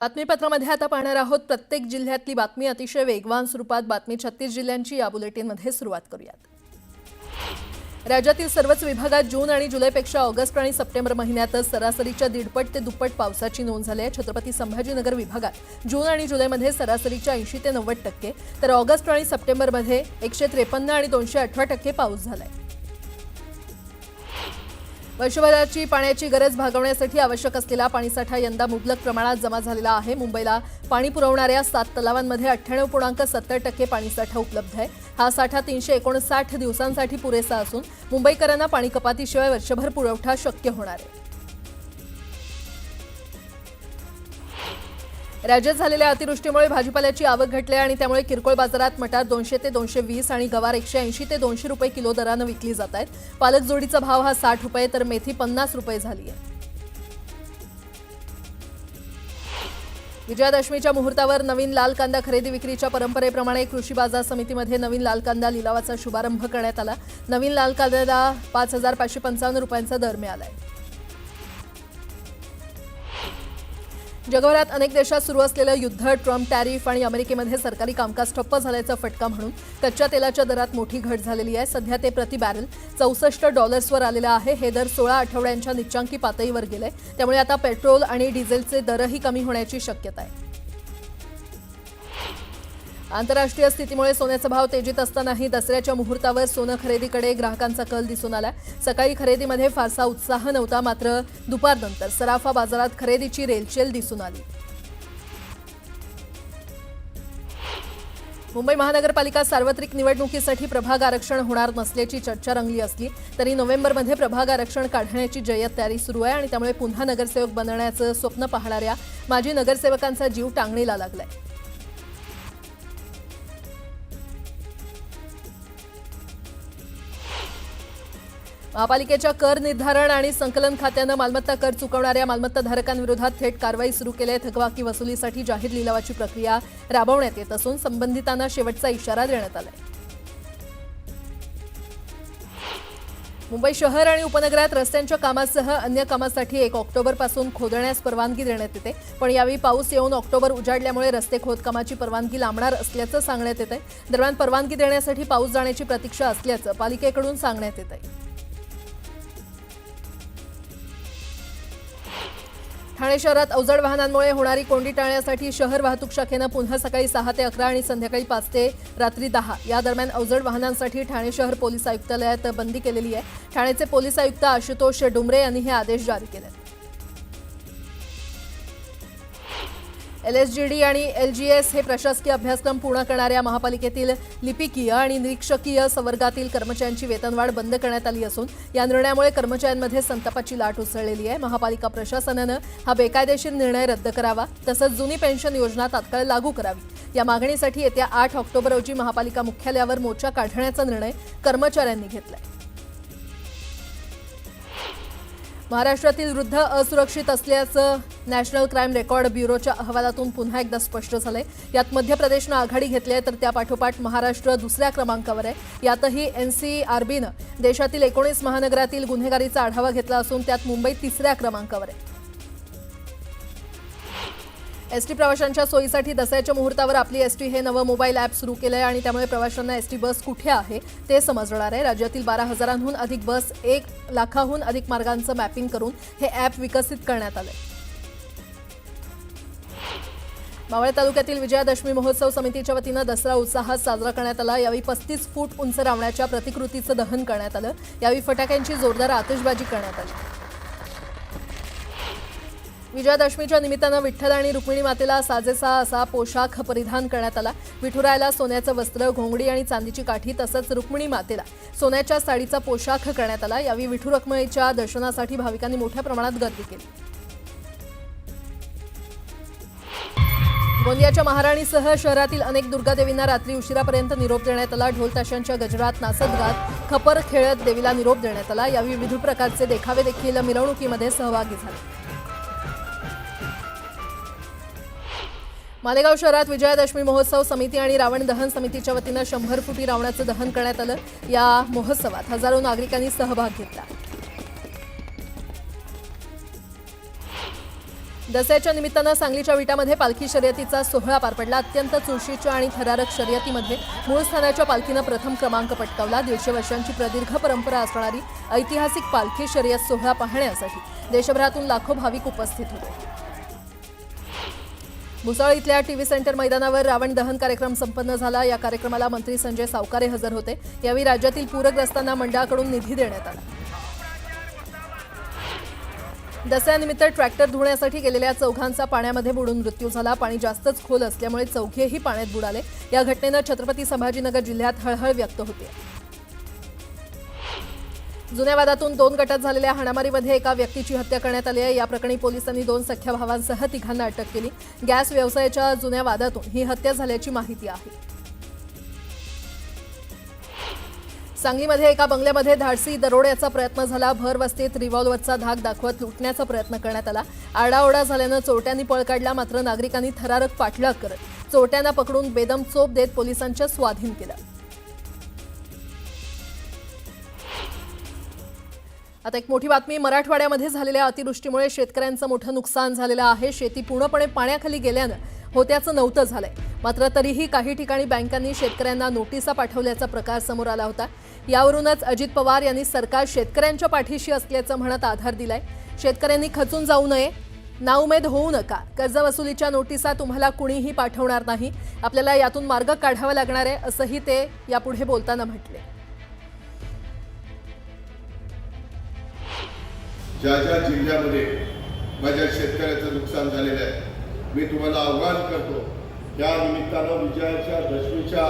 बातमीपत्रामध्ये आता पाहणार आहोत प्रत्येक जिल्ह्यातली बातमी अतिशय वेगवान स्वरूपात बातमी 36 जिल्ह्यांची या बुलेटिनमध्ये सुरुवात करूयात। राज्यातील सर्वच विभागात जून आणि जुलैपेक्षा ऑगस्ट आणि सप्टेंबर महिन्यातच सरासरीच्या दीडपट ते दुप्पट पावसाची नोंद झाली आहे। छत्रपती संभाजीनगर विभागात जून आणि जुलैमध्ये सरासरीच्या 80 ते 90% तर ऑगस्ट आणि सप्टेंबरमध्ये 153 आणि 218% पाऊस झालाय। वर्षभराची पाण्याची गरज भागवण्यासाठी आवश्यक असलेला पाणीसाठा यंदा मुबलक प्रमाणात जमा झालेला आहे। मुंबईला पाणी पुरवणाऱ्या 7 तलावांमध्ये 98.70% पाणीसाठा उपलब्ध आहे। हा साठा 359 दिवसांसाठी पुरेसा असून मुंबईकरांना पाणी कपातीशिवाय वर्षभर पुरवठा शक्य होणार आहे। राज्यात झालेल्या अतिवृष्टीमुळे भाजीपाल्याची आवक घटली आणि त्यामुळे किरकोळ बाजारात मटार 200 ते 220 आणि गवार 180 ते 200 रुपये किलो दराने विकली जात आहेत। पालक जोडीचा भाव हा 60 रुपये तर मेथी 50 रुपये झाली आहे। विजयादशमीच्या मुहूर्तावर नवीन लाल कांदा खरेदी विक्रीच्या परंपरेप्रमाणे कृषी बाजार समितीमध्ये नवीन लाल कांदा लिलावाचा शुभारंभ करण्यात आला। नवीन लाल कांद्याला 5555 रुपयांचा दर मिळाला आहे। जगभरात अनेक देशात सुरू असलेलं युद्ध, ट्रम्प टॅरिफ आणि अमेरिकेमध्ये सरकारी कामकाज ठप्प झाल्याचा फटका म्हणून कच्च्या तेलाच्या दरात मोठी घट झालेली आहे। सध्या ते प्रति बॅरल $64वर आलेलं आहे। हे दर 16 आठवड्यांच्या निच्चांकी पातळीवर गेले, त्यामुळे आता पेट्रोल आणि डिझेलचे दरही कमी होण्याची शक्यता आहे। आंतरराष्ट्रीय स्थितीमुळे सोन्याचा भाव तेजीत असतानाही दसऱ्याच्या मुहूर्तावर सोनं खरेदीकडे ग्राहकांचा कल दिसून आला। सकाळी खरेदीमध्ये फारसा उत्साह नव्हता, मात्र दुपारनंतर सराफा बाजारात खरेदीची रेलचेल दिसून आली। मुंबई महानगरपालिका सार्वत्रिक निवडणुकीसाठी प्रभाग आरक्षण होणार नसल्याची चर्चा रंगली असली तरी नोव्हेंबरमध्ये प्रभाग आरक्षण काढण्याची जय्यत तयारी सुरू आहे आणि त्यामुळे पुन्हा नगरसेवक बनण्याचं स्वप्न पाहणाऱ्या माजी नगरसेवकांचा जीव टांगणीला लागलाय। महापालिकेच्या कर निर्धारण आणि संकलन खात्यानं मालमत्ता कर चुकवणाऱ्या मालमत्ताधारकांविरोधात थेट कारवाई सुरू केली आहे। थकबाकी वसुलीसाठी जाहीर लिलावाची प्रक्रिया राबवण्यात येत असून संबंधितांना शेवटचा इशारा देण्यात आलाय। मुंबई शहर आणि उपनगरात रस्त्यांच्या कामासह अन्य कामासाठी 1 ऑक्टोबरपासून खोदण्यास परवानगी देण्यात येते, पण यावेळी पाऊस येऊन ऑक्टोबर उजाडल्यामुळे रस्ते खोदकामाची परवानगी लांबणार असल्याचं सांगण्यात येत आहे। दरम्यान परवानगी देण्यासाठी पाऊस जाण्याची प्रतीक्षा असल्याचं पालिकेकडून सांगण्यात येत आहे। ठाणे शहरात अवजड वाहनांमुळे होणारी कोंडी टाळण्यासाठी शहर वाहतूक शाखेनं पुन्हा सकाळी 6 ते 11 आणि संध्याकाळी 5 ते रात्री 10 या दरम्यान अवजड वाहनांसाठी ठाणे शहर पोलीस आयुक्तालयात बंदी केलेली आहे। ठाण्याचे पोलीस आयुक्त आशुतोष डुमरे यांनी हे आदेश जारी केले। LSGD आणि LGS हे प्रशासकीय अभ्यासक्रम पूर्ण करणाऱ्या महापालिकेतील लिपिकीय आणि निरीक्षकीय संवर्गातील कर्मचाऱ्यांची वेतनवाढ बंद करण्यात आली असून या निर्णयामुळे कर्मचाऱ्यांमध्ये संतापाची लाट उसळलेली आहे। महापालिका प्रशासनानं हा बेकायदेशीर निर्णय रद्द करावा, तसंच जुनी पेन्शन योजना तात्काळ लागू करावी। या मागणीसाठी येत्या 8 ऑक्टोबर रोजी महापालिका मुख्यालयावर मोर्चा काढण्याचा निर्णय कर्मचाऱ्यांनी घेतलाय। महाराष्ट्रातील वृद्ध असुरक्षित असल्याचं नॅशनल क्राईम रेकॉर्ड ब्युरोच्या अहवालातून पुन्हा एकदा स्पष्ट झालंय। यात मध्य प्रदेशनं आघाडी घेतली आहे तर त्यापाठोपाठ महाराष्ट्र दुसऱ्या क्रमांकावर आहे। यातही NCRBनं देशातील 19 महानगरातील गुन्हेगारीचा आढावा घेतला असून त्यात मुंबई 3ऱ्या क्रमांकावर आहे। एसटी प्रवाशांच्या सोयीसाठी दसऱ्याच्या मुहूर्तावर आपली एसटी हे नवं मोबाईल ॲप सुरू केलं आहे आणि त्यामुळे प्रवाशांना एसटी बस कुठे आहे ते समजणार आहे। राज्यातील 12,000हून अधिक बस 1 लाखाहून अधिक मार्गांचं मॅपिंग करून हे ॲप विकसित करण्यात आलंय। मावळ तालुक्यातील विजयादशमी महोत्सव समितीच्या वतीनं दसरा उत्साहात साजरा करण्यात आला। यावेळी 35 फूट उंच रावणाच्या प्रतिकृतीचं दहन करण्यात आलं। यावेळी फटाक्यांची जोरदार आतिषबाजी करण्यात आली। विजयादशमीच्या निमित्तानं विठ्ठल आणि रुक्मिणी मातेला साजेसा असा पोशाख परिधान करण्यात आला। विठुरायाला सोन्याचं वस्त्र, घोंगडी आणि चांदीची काठी तसंच रुक्मिणी मातेला सोन्याच्या साडीचा पोशाख करण्यात आला। यावेळी विठू रखुमाईच्या दर्शनासाठी भाविकांनी मोठ्या प्रमाणात गर्दी केली। गोंदियाच्या महाराणीसह शहरातील अनेक दुर्गादेवींना रात्री उशिरापर्यंत निरोप देण्यात आला। ढोल ताशांच्या गजरात नाचत गात खपर खेळत देवीला निरोप देण्यात आला। यावेळी विविध प्रकारचे देखावे देखील मिरवणुकीमध्ये सहभागी झाले। मालेगाव शहरात विजयादशमी महोत्सव समिती आणि रावण दहन समितीच्या वतीनं 100 फुटी रावणाचं दहन करण्यात आलं। या महोत्सवात हजारो नागरिकांनी सहभाग घेतला। दसऱ्याच्या निमित्तानं सांगलीच्या विटामध्ये पालखी शर्यतीचा सोहळा पार पडला. अत्यंत चुरशीच्या आणि थरारक शर्यतीमध्ये मूळ स्थानाच्या पालखीनं प्रथम क्रमांक पटकावला. 150 वर्षांची प्रदीर्घ परंपरा असणारी ऐतिहासिक पालखी शर्यत सोहळा पाहण्यासाठी देशभरातून लाखो भाविक उपस्थित होते. भुसावळ इथल्या टीव्ही सेंटर मैदानावर रावण दहन कार्यक्रम संपन्न झाला. या कार्यक्रमाला मंत्री संजय सावकारे हजर होते. यावेळी राज्यातील पूरग्रस्तांना मंडळाकडून निधी देण्यात आला. दसऱ्यानिमित्त ट्रॅक्टर धुण्यासाठी गेलेल्या चौघांचा पाण्यामध्ये बुडून मृत्यू झाला. पाणी जास्तच खोल असल्यामुळे चौघेही पाण्यात बुडाले. या घटनेनं छत्रपती संभाजीनगर जिल्ह्यात हळहळ व्यक्त होते. जुन्या वादातून 2 गटात झालेल्या हाणामारीमध्ये एका व्यक्तीची हत्या करण्यात आली आहे. या प्रकरणी पोलिसांनी 2 सख्ख्या भावांसह 3घांना अटक केली. गॅस व्यवसायाच्या जुन्या वादातून ही हत्या झाल्याची माहिती आहे. सांगलीमध्ये एका बंगल्यामध्ये धाडसी दरोड्याचा प्रयत्न झाला. भर वस्तीत रिव्हॉल्व्हरचा धाक दाखवत लुटण्याचा प्रयत्न करण्यात आला. आरडाओरडा झाल्यानं चोरट्यांनी पळ काढला. मात्र नागरिकांनी थरारक पाठलाग करत चोरट्यांना पकडून बेदम चोप देत पोलिसांच्या स्वाधीन केलं. आता एक मोठी बातमी. मराठवाड्यामध्ये झालेल्या अतिवृष्टीमुळे शेतकऱ्यांचं मोठं नुकसान झालेलं आहे. शेती पूर्णपणे पाण्याखाली गेल्यानं होत्याचं नव्हतं झालंय. मात्र तरीही काही ठिकाणी बँकांनी शेतकऱ्यांना नोटिसा पाठवल्याचा प्रकार समोर आला होता. यावरूनच अजित पवार यांनी सरकार शेतकऱ्यांच्या पाठीशी असल्याचं म्हणत आधार दिलाय. शेतकऱ्यांनी खचून जाऊ नये, नाउमेद होऊ नका. कर्जवसुलीच्या नोटिसा तुम्हाला कुणीही पाठवणार नाही. आपल्याला यातून मार्ग काढावा लागणार आहे, असंही ते यापुढे बोलताना म्हटले. ज्या ज्या जिल्ह्यामध्ये माझ्या शेतकऱ्याचं नुकसान झालेलं आहे, मी तुम्हाला आव्हान करतो, या निमित्तानं विजयाच्या दशमीच्या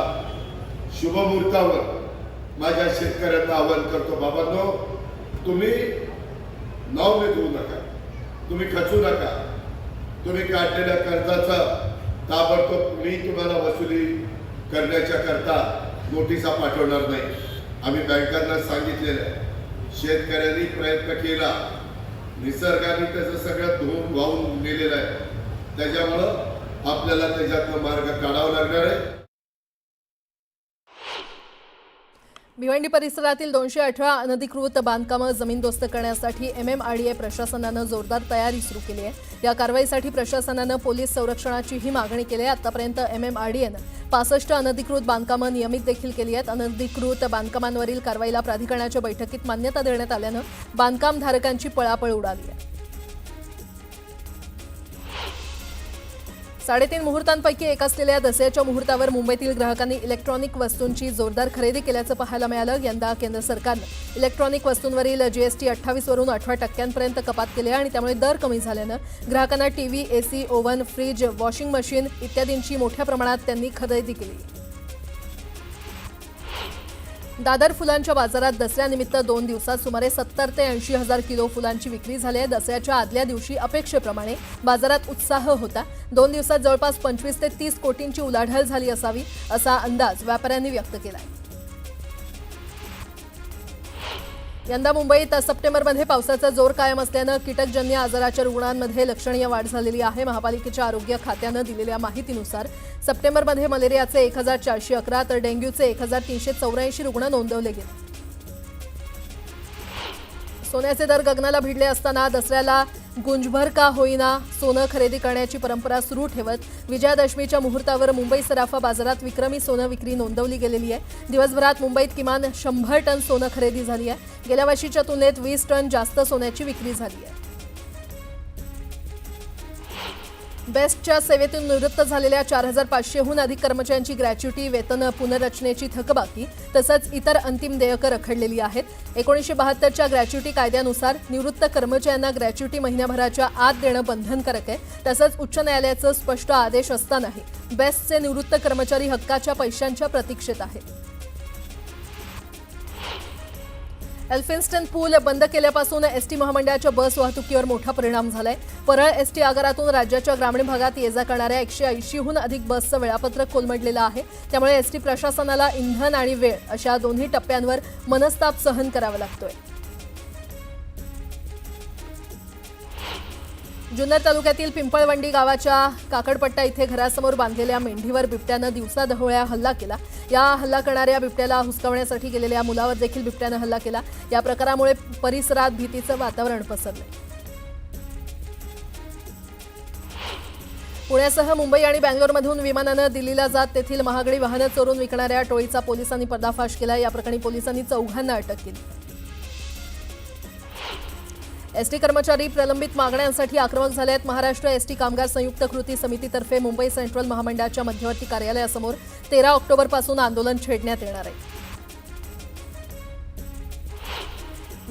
शुभमुहूर्तावर माझ्या शेतकऱ्यांना आव्हान करतो, बाबांनो, तुम्ही नाउमेद होऊ नका, तुम्ही खचू नका. तुम्ही काढलेल्या कर्जाचा ताबडतोब मी तुम्हाला वसुली करण्याच्या करता नोटिसा पाठवणार नाही. आम्ही बँकांना सांगितलेलं आहे. शेतकऱ्यांनी प्रयत्न केला, निसर्गाने त्याचं सगळं धुवून वाहून गेलेलं आहे. त्याच्यामुळं आपल्याला त्याच्यातनं मार्ग काढावा लागणार आहे. भिवंडी परिसरातील 218 अनधिकृत बांधकामं जमीनदोस्त करण्यासाठी MMRDA प्रशासनानं जोरदार तयारी सुरू केली आहे. या कारवाईसाठी प्रशासनानं पोलीस संरक्षणाचीही मागणी केली आहे. आतापर्यंत MMRDAनं 65 अनधिकृत बांधकामं नियमित देखील केली आहेत. अनधिकृत बांधकामांवरील कारवाईला प्राधिकरणाच्या बैठकीत मान्यता देण्यात आल्यानं बांधकामधारकांची पळापळ उडाली आहे. 3.5 मुहूर्तांपैकी एक असलेल्या दसऱ्याच्या मुहूर्तावर मुंबईतील ग्राहकांनी इलेक्ट्रॉनिक वस्तूंची जोरदार खरेदी केल्याचं पाहायला मिळालं. यंदा केंद्र सरकारनं इलेक्ट्रॉनिक वस्तूंवरील GST 28 वरून 18% कपात केली आहे आणि त्यामुळे दर कमी झाल्यानं ग्राहकांना TV, AC, oven, fridge, washing machine इत्यादींची मोठ्या प्रमाणात त्यांनी खरेदी केली. दादर फुलांच्या बाजारात दसऱ्यानिमित्त 2 दिवसात सुमारे 70 ते 80 हजार किलो फुलांची विक्री झाली आहे. दसऱ्याच्या आदल्या दिवशी अपेक्षेप्रमाणे बाजारात उत्साह होता. 2 दिवसात जवळपास 25 ते 30 कोटींची उलाढाल झाली असावी असा अंदाज व्यापाऱ्यांनी व्यक्त केला. यंदा मुंबईत सप्टेंबरमध्ये पावसाचा जोर कायम असल्यानं कीटकजन्य आजाराच्या रुग्णांमध्ये लक्षणीय वाढ झालेली आहे. महापालिकेच्या आरोग्य खात्यानं दिलेल्या माहितीनुसार सप्टेंबरमध्ये मलेरियाचे 1411 तर डेंग्यूचे 1384 रुग्ण नोंदवले गेले. सोन्याचे दर गगनाला भिडले असताना दसऱ्याला गुंजभर का होईना सोनं खरेदी करण्याची परंपरा सुरू ठेवत विजयादशमीच्या मुहूर्तावर मुंबई सराफा बाजारात विक्रमी सोनं विक्री नोंदवली गेलेली आहे. दिवसभरात मुंबईत किमान 100 टन सोनं खरेदी झाली आहे. गेल्या वर्षीच्या तुलनेत 20 टन जास्त सोन्याची विक्री झाली आहे. बेस्टच्या सेवेतून निवृत्त झालेल्या 4500हून अधिक कर्मचाऱ्यांची ग्रॅच्युटी, वेतन पुनर्रचनेची थकबाकी तसंच इतर अंतिम देयकं रखडलेली आहेत. 1972च्या ग्रॅच्युटी कायद्यानुसार निवृत्त कर्मचाऱ्यांना ग्रॅच्युटी महिन्याभराच्या आत देणं बंधनकारक आहे. तसंच उच्च न्यायालयाचं स्पष्ट आदेश असतानाही बेस्टचे निवृत्त कर्मचारी हक्काच्या पैशांच्या प्रतीक्षेत आहेत. एल्फिन्स्टन पूल बंद केल्यापासून एसटी महामंडळाच्या बस वाहतुकीवर मोठा परिणाम झालाय. परळ एसटी आगारातून राज्याच्या ग्रामीण भागात ये जा करणाऱ्या 180हून अधिक बसचं वेळापत्रक कोलमडलेलं आहे. त्यामुळे एसटी प्रशासनाला इंधन आणि वेळ अशा दोन्ही टप्प्यांवर मनस्ताप सहन करावा लागतोय. जुन्नर तालुक्यातील पिंपळवंडी गावाच्या काकडपट्टा इथे घरासमोर बांधलेल्या मेंढीवर बिबट्यानं दिवसाढवळ्या हल्ला केला. या हल्ला करणाऱ्या बिबट्याला हुसकावण्यासाठी गेलेल्या मुलावर देखील बिबट्यानं हल्ला केला. या प्रकारामुळे परिसरात भीतीचं वातावरण पसरलंय. पुण्यासह मुंबई आणि बँगलोरमधून विमानानं दिल्लीला जात तेथील महागडी वाहनं चोरून विकणाऱ्या टोळीचा पोलिसांनी पर्दाफाश केला। या प्रकरणी पोलिसांनी 4 अटक केली। एसटी कर्मचारी प्रलंबित मागण्यांसाठी आक्रमक झाले आहेत। महाराष्ट्र एसटी कामगार संयुक्त कृती समितीतर्फे मुंबई सेंट्रल महामंडळाच्या मध्यवर्ती कार्यालयासमोर 13 ऑक्टोबरपासून आंदोलन छेडण्यात येणार आहे।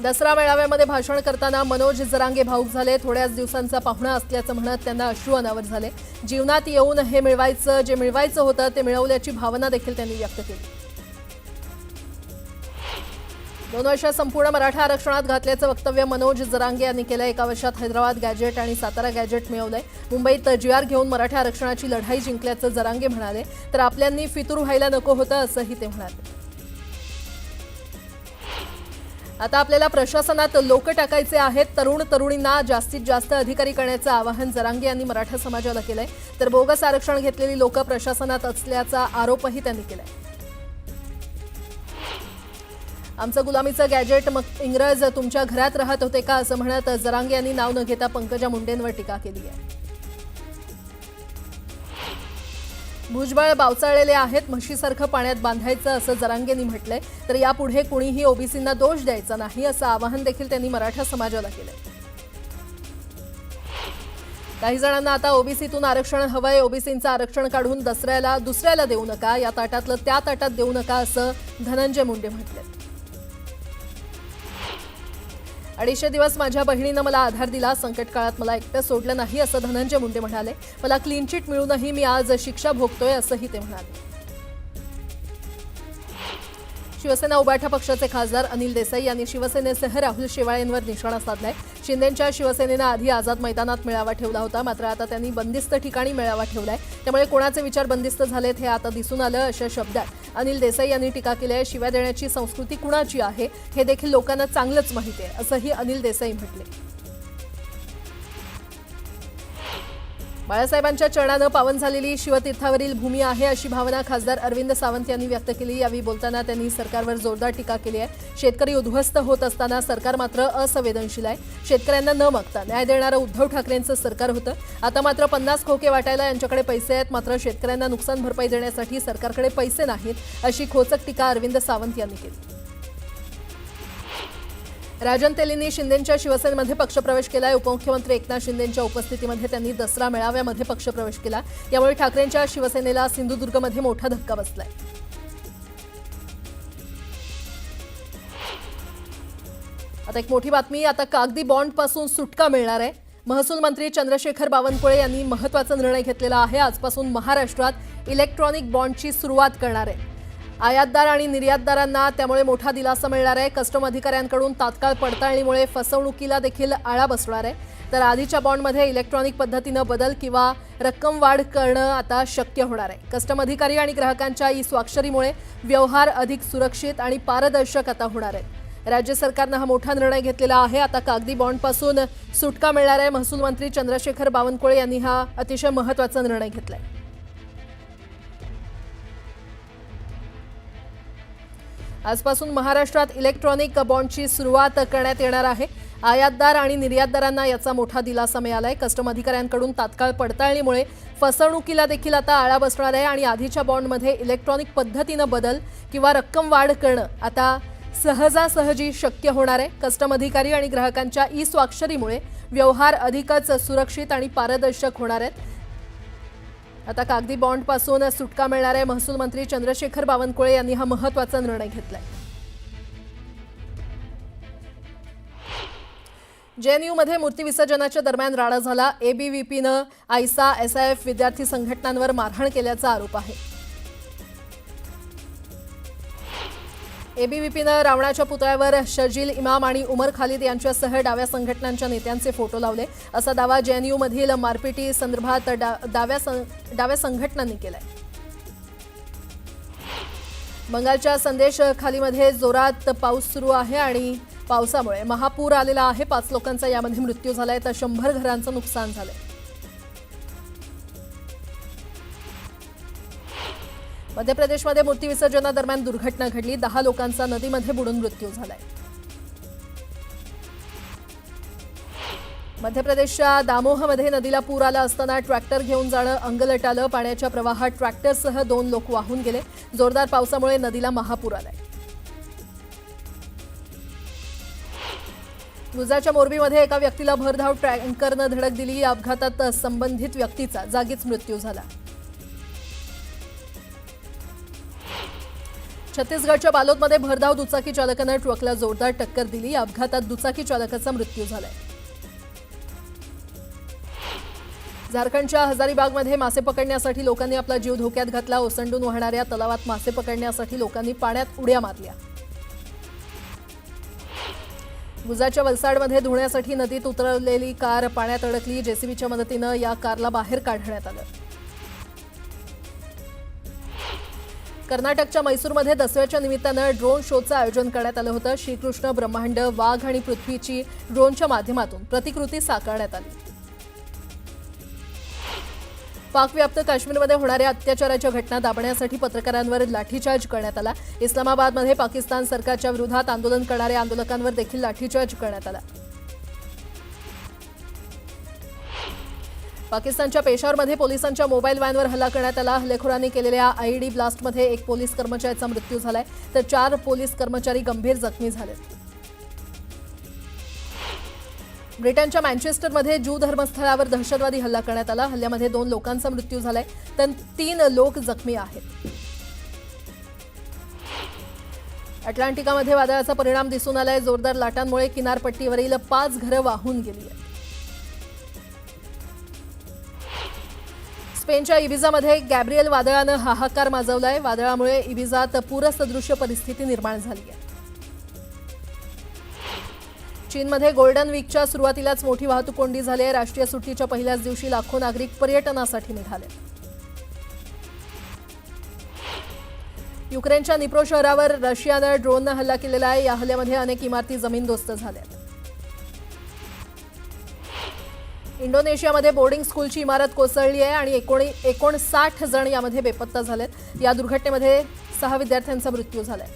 दसरा मेळाव्यामध्ये भाषण करताना मनोज जरांगे भाऊक झाले। थोड्याच दिवसांचा पाहुणा असल्याचं म्हणत त्यांना अश्रू अनावर झाले। जीवनात येऊन हे मिळवायचं, जे मिळवायचं होतं ते मिळवल्याची भावना देखील त्यांनी व्यक्त केली। 2 वर्षात संपूर्ण मराठा आरक्षणात घातल्याचं वक्तव्य मनोज जरांगे यांनी केलं। 1 वर्षात हैदराबाद गॅजेट आणि सातारा गॅजेट मिळवलंय। मुंबईत जीआर घेऊन मराठा आरक्षणाची लढाई जिंकल्याचं जरांगे म्हणाले। तर आपल्यांनी फितूर व्हायला नको होतं असंही ते म्हणाले। आता आपल्याला प्रशासनात लोक टाकायचे आहेत। तरुण तरुणींना जास्तीत जास्त अधिकारी करण्याचं आवाहन जरांगे यांनी मराठा समाजाला केलंय। तर बोगस आरक्षण घेतलेली लोक प्रशासनात असल्याचा आरोपही त्यांनी केलाय। आमचं गुलामीचं गॅजेट मग इंग्रज तुमच्या घरात राहत होते का असं म्हणत जरांगे यांनी नाव न घेता पंकजा मुंडेंवर टीका केली आहे। भुजबळ बावचाळलेले आहेत, म्हशीसारखं पाण्यात बांधायचं असं जरांगेंनी म्हटलंय। तर यापुढे कुणीही ओबीसींना दोष द्यायचा नाही असं आवाहन देखील त्यांनी मराठा समाजाला केलंय। काही जणांना आता ओबीसीतून आरक्षण हवंय। ओबीसींचं आरक्षण काढून दुसऱ्याला देऊ नका, या ताटातलं त्या ताटात देऊ नका असं धनंजय मुंडे म्हटले। 250 दिवस माझ्या बहिणीनं मला आधार दिला, संकट काळात मला एकटं सोडलं नाही असं धनंजय मुंडे म्हणाले। मला क्लीन चिट मिळूनही मी आज शिक्षा भोगतोय असंही ते म्हणाले। शिवसेना उबाठा पक्षाचे खासदार अनिल देसाई यांनी शिवसेनेसह राहुल शेवाळेंवर निशाणा साधलाय। शिंदेंच्या शिवसेनेनं आधी आझाद मैदानात मेळावा ठेवला होता, मात्र आता त्यांनी बंदिस्त ठिकाणी मेळावा ठेवलाय। त्यामुळे कोणाचे विचार बंदिस्त झालेत हे आता दिसून आलं अशा शब्दात अनिल देसाई यांनी टीका केली आहे। शिव्या देण्याची संस्कृती कुणाची आहे हे देखील लोकांना चांगलंच माहिती आहे असंही अनिल देसाई म्हटले। बाळासाहेबांच्या चरणानं पावन झालेली शिवतीर्थावरील भूमी आहे अशी भावना खासदार अरविंद सावंत यांनी व्यक्त केली। यावेळी बोलताना त्यांनी सरकारवर जोरदार टीका केली आहे। शेतकरी उद्ध्वस्त होत असताना सरकार मात्र असंवेदनशील आहे। शेतकऱ्यांना न मागता न्याय देणारं उद्धव ठाकरेंचं सरकार होतं, आता मात्र 50 खोके वाटायला यांच्याकडे पैसे आहेत, मात्र शेतकऱ्यांना नुकसान भरपाई देण्यासाठी सरकारकडे पैसे नाहीत अशी खोचक टीका अरविंद सावंत यांनी केली। राजन तेलींनी शिंदेंच्या शिवसेनेमध्ये पक्षप्रवेश केलाय। उपमुख्यमंत्री एकनाथ शिंदेंच्या उपस्थितीमध्ये त्यांनी दसरा मेळाव्यामध्ये पक्षप्रवेश केला। यामुळे ठाकरेंच्या शिवसेनेला सिंधुदुर्गमध्ये मोठा धक्का बसलाय। आता एक मोठी बातमी, आता कागदी बॉन्डपासून सुटका मिळणार आहे। महसूल मंत्री चंद्रशेखर बावनकुळे यांनी महत्त्वाचा निर्णय घेतलेला आहे। आजपासून महाराष्ट्रात इलेक्ट्रॉनिक बॉन्डची सुरुवात करणार आहे। आयातदार आणि निर्यातदारांना त्यामुळे मोठा दिलासा मिळणार आहे। कस्टम अधिकाऱ्यांकडून तात्काळ पडताळणीमुळे फसवणुकीला देखील आळा बसणार आहे। तर आधीच्या बॉन्डमध्ये इलेक्ट्रॉनिक पद्धतीनं बदल किंवा रक्कम वाढ करणं आता शक्य होणार आहे। कस्टम अधिकारी आणि ग्राहकांच्या ई स्वाक्षरीमुळे व्यवहार अधिक सुरक्षित आणि पारदर्शक आता होणार आहेत। राज्य सरकारनं हा मोठा निर्णय घेतलेला आहे। आता कागदी बॉन्डपासून सुटका मिळणार आहे। महसूल मंत्री चंद्रशेखर बावनकुळे यांनी हा अतिशय महत्त्वाचा निर्णय घेतलाय। आजपासून महाराष्ट्रात इलेक्ट्रॉनिक बॉन्डची सुरुवात करण्यात येणार आहे। आयातदार आणि निर्यातदारांना याचा मोठा दिलासा मिळालाय। कस्टम अधिकाऱ्यांकडून तात्काळ पडताळणीमुळे फसवणुकीला देखील आता आळा बसणार आहे आणि आधीच्या बॉन्डमध्ये इलेक्ट्रॉनिक पद्धतीनं बदल किंवा रक्कम वाढ करणं आता सहजासहजी शक्य होणार आहे। कस्टम अधिकारी आणि ग्राहकांच्या ई स्वाक्षरीमुळे व्यवहार अधिकच सुरक्षित आणि पारदर्शक होणार आहेत। आता कागदी बॉन्डपासून सुटका मिळणार आहे। महसूल मंत्री चंद्रशेखर बावनकुळे यांनी हा महत्त्वाचा निर्णय घेतलाय। जेएनयूमध्ये मूर्ती विसर्जनाच्या दरम्यान राडा झाला। एबीव्हीपीनं आयसा एसआयएफ विद्यार्थी संघटनांवर मारहाण केल्याचा आरोप आहे। एबीव्हीपीनं रावणाच्या पुतळ्यावर शर्जील इमाम आणि उमर खालिद यांच्यासह डाव्या संघटनांच्या नेत्यांचे फोटो लावले असा दावा जेएनयूमधील मारपिटी संदर्भात डाव्या संघटनांनी केलाय। बंगालच्या संदेश खालीमध्ये जोरात पाऊस सुरू आहे आणि पावसामुळे महापूर आलेला आहे। 5 लोकांचा यामध्ये मृत्यू झालाय तर 100 घरांचं नुकसान झालंय। मध्य प्रदेशमध्ये मूर्ती विसर्जनादरम्यान दुर्घटना घडली। 10 लोकांचा नदीमध्ये बुडून मृत्यू झालाय। मध्य प्रदेशच्या दामोहमध्ये नदीला पूर आला असताना ट्रॅक्टर घेऊन जाणं अंगलट आलं. पाण्याच्या प्रवाहात ट्रॅक्टरसह 2 लोक वाहून गेले. जोरदार पावसामुळे नदीला महापूर आलाय. गुजरातच्या मोरबीमध्ये एका व्यक्तीला भरधाव टँकरनं धडक दिली. या अपघातात संबंधित व्यक्तीचा जागीच मृत्यू झाला. छत्तीसगडच्या बालोदमध्ये भरधाव दुचाकी चालकानं ट्रकला जोरदार टक्कर दिली. या अपघातात दुचाकी चालकाचा मृत्यू झालाय. झारखंडच्या हजारीबागमध्ये मासे पकडण्यासाठी लोकांनी आपला जीव धोक्यात घातला. ओसंडून वाहणाऱ्या तलावात मासे पकडण्यासाठी लोकांनी पाण्यात उड्या मारल्या. गुजरातच्या वलसाडमध्ये धुण्यासाठी नदीत उतरलेली कार पाण्यात अडकली. जेसीबीच्या मदतीनं या कारला बाहेर काढण्यात आलं. कर्नाटकच्या मैसूरमध्ये दसऱ्याच्या निमित्तानं ड्रोन शोचं आयोजन करण्यात आलं होतं. श्रीकृष्ण, ब्रह्मांड, वाघ आणि पृथ्वीची ड्रोनच्या माध्यमातून प्रतिकृती साकारण्यात आली. पाकव्याप्त काश्मीरमध्ये होणाऱ्या अत्याचाराच्या घटना दाबण्यासाठी पत्रकारांवर लाठीचार्ज करण्यात आला. इस्लामाबादमध्ये पाकिस्तान सरकारच्या विरोधात आंदोलन करणाऱ्या आंदोलकांवर देखील लाठीचार्ज करण्यात आला. पाकिस्तानच्या पेशावरमध्ये पोलिसांच्या मोबाईल व्हॅनवर हल्ला करण्यात आला. हल्लेखोरांनी केलेल्या आयईडी ब्लास्टमध्ये 1 पोलीस कर्मचाऱ्याचा मृत्यू झालाय, तर 4 पोलीस कर्मचारी गंभीर जखमी झालेत. ब्रिटनच्या मँचेस्टरमध्ये ज्यू धर्मस्थळावर दहशतवादी हल्ला करण्यात आला. हल्ल्यामध्ये 2 लोकांचा मृत्यू झालाय, तर 3 लोक जखमी आहेत. अटलांटिकामध्ये वादळाचा परिणाम दिसून आलाय. जोरदार लाटांमुळे किनारपट्टीवरील 5 घरं वाहून गेली आहेत. स्पेनच्या इबिजामध्ये गॅब्रिएल वादळानं हाहाकार माजवलाय. वादळामुळे इबिजात पूरसदृश्य परिस्थिती निर्माण झाली आहे. चीनमध्ये गोल्डन वीकच्या सुरुवातीलाच मोठी वाहतूक कोंडी झाली आहे. राष्ट्रीय सुट्टीच्या पहिल्याच दिवशी लाखो नागरिक पर्यटनासाठी निघाले. युक्रेनच्या निप्रो शहरावर रशियानं ड्रोननं हल्ला केलेला आहे. या हल्ल्यामध्ये अनेक इमारती जमीनदोस्त झाल्यात. इंडोनेशियामध्ये बोर्डिंग स्कूलची इमारत कोसळली आहे आणि 59 जण यामध्ये बेपत्ता झालेत. या दुर्घटनेमध्ये 6 विद्यार्थ्यांचा मृत्यू झालाय.